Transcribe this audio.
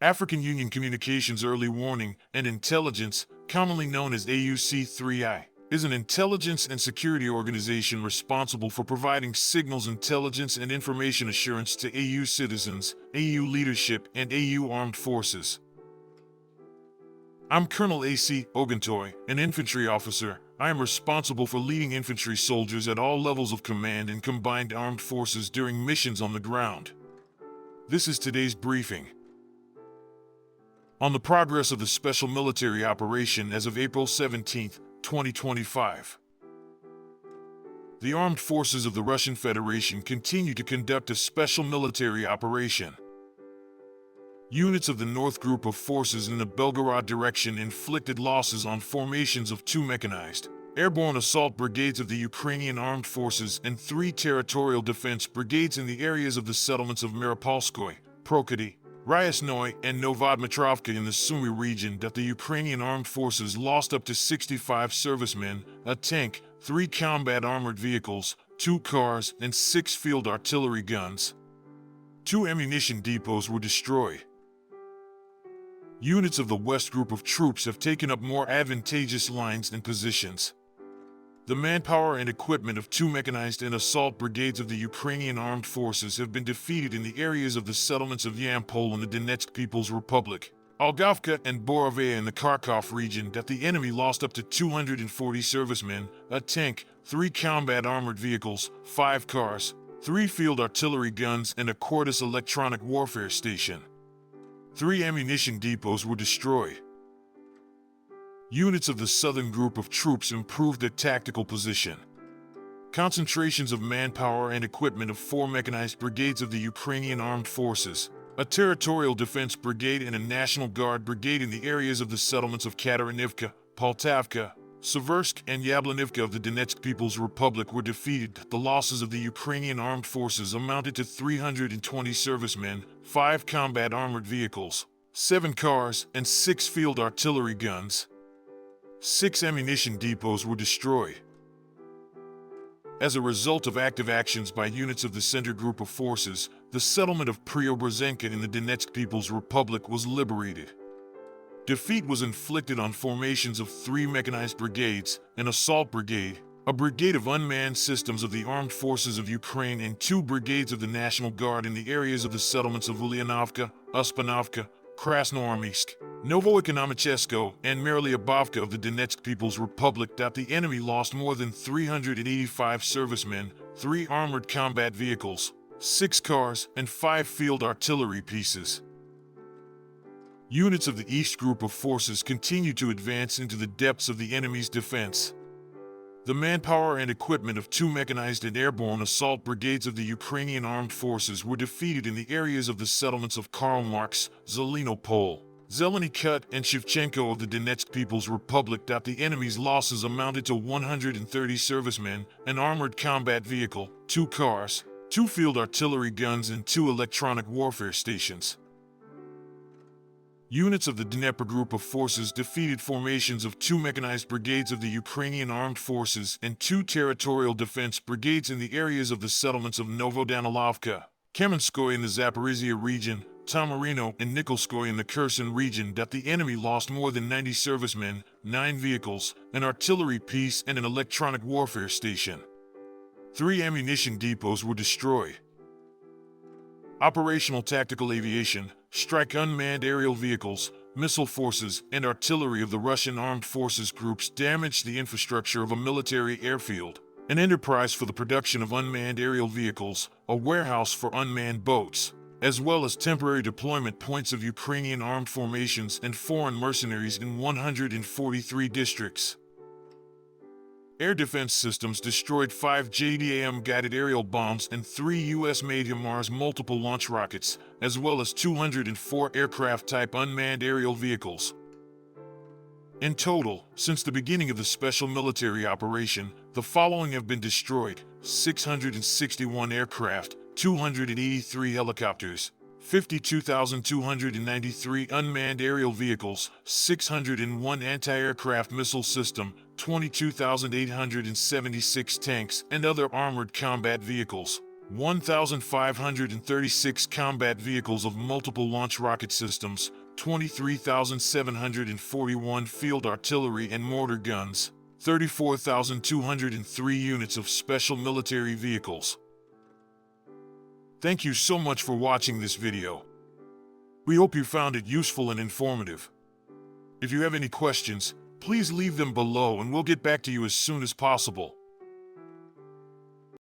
African Union Communications Early Warning and Intelligence, commonly known as AUC3I, is an intelligence and security organization responsible for providing signals intelligence and information assurance to AU citizens, AU leadership, and AU armed forces. I'm Colonel A.C. Oguntoye, an infantry officer. I am responsible for leading infantry soldiers at all levels of command in combined armed forces during missions on the ground. This is today's briefing. On the progress of the special military operation as of April 17, 2025. The armed forces of the Russian Federation continue to conduct a special military operation. Units of the North Group of Forces in the Belgorod direction inflicted losses on formations of 2 mechanized, airborne assault brigades of the Ukrainian Armed Forces and 3 territorial defense brigades in the areas of the settlements of Miropolskoye, Prokhody, Ryasnoye, and Novodmitrovka in the Sumy region that the Ukrainian Armed Forces lost up to 65 servicemen, a tank, 3 combat armored vehicles, 2 cars, and 6 field artillery guns. 2 ammunition depots were destroyed. Units of the West Group of troops have taken up more advantageous lines and positions. The manpower and equipment of 2 mechanized and assault brigades of the Ukrainian Armed Forces have been defeated in the areas of the settlements of Yampol in the Donetsk People's Republic, Algovka and Borovaya in the Kharkov region that the enemy lost up to 240 servicemen, a tank, 3 combat armored vehicles, 5 cars, 3 field artillery guns, and a Cordis electronic warfare station. 3 ammunition depots were destroyed. Units of the Southern Group of troops improved their tactical position. Concentrations of manpower and equipment of 4 mechanized brigades of the Ukrainian Armed Forces, a territorial defense brigade and a National Guard brigade in the areas of the settlements of Katarinivka, Poltavka, Seversk, and Yablonivka of the Donetsk People's Republic were defeated. The losses of the Ukrainian Armed Forces amounted to 320 servicemen, 5 combat armored vehicles, 7 cars, and 6 field artillery guns. 6 ammunition depots were destroyed. As a result of active actions by units of the Center Group of Forces, the settlement of Preobrazhenka in the Donetsk People's Republic was liberated. Defeat was inflicted on formations of 3 mechanized brigades, an assault brigade, a brigade of unmanned systems of the Armed Forces of Ukraine, and 2 brigades of the National Guard in the areas of the settlements of Ulyanovka, Uspanovka, Krasnoarmeysk, Novodmitrovka, and Miropolskoye of the Donetsk People's Republic that the enemy lost more than 385 servicemen, 3 armored combat vehicles, 6 cars, and 5 field artillery pieces. Units of the East Group of Forces continue to advance into the depths of the enemy's defense. The manpower and equipment of 2 mechanized and airborne assault brigades of the Ukrainian Armed Forces were defeated in the areas of the settlements of Karl Marx, Zelenopol, Zeleny Kut, and Shevchenko of the Donetsk People's Republic that the enemy's losses amounted to 130 servicemen, an armored combat vehicle, 2 cars, 2 field artillery guns, and 2 electronic warfare stations. Units of the Dnieper Group of Forces defeated formations of 2 mechanized brigades of the Ukrainian Armed Forces and 2 territorial defense brigades in the areas of the settlements of Novodmitrovka, Kamenskoye in the Zaporizhia region, Tamarino and Nikolskoye in the Kherson region that the enemy lost more than 90 servicemen, 9 vehicles, an artillery piece, and an electronic warfare station. 3 ammunition depots were destroyed. Operational tactical aviation, strike unmanned aerial vehicles, missile forces, and artillery of the Russian Armed Forces groups damaged the infrastructure of a military airfield, an enterprise for the production of unmanned aerial vehicles, a warehouse for unmanned boats, as well as temporary deployment points of Ukrainian armed formations and foreign mercenaries in 143 districts. Air defense systems destroyed 5 JDAM-guided aerial bombs and 3 U.S.-made HIMARS multiple launch rockets, as well as 204 aircraft-type unmanned aerial vehicles. In total, since the beginning of the special military operation, the following have been destroyed: 661 aircraft, 283 helicopters, 52,293 unmanned aerial vehicles, 601 anti-aircraft missile system, 22,876 tanks and other armored combat vehicles, 1,536 combat vehicles of multiple launch rocket systems, 23,741 field artillery and mortar guns, 34,203 units of special military vehicles. Thank you so much for watching this video. We hope you found it useful and informative. If you have any questions, please leave them below and we'll get back to you as soon as possible.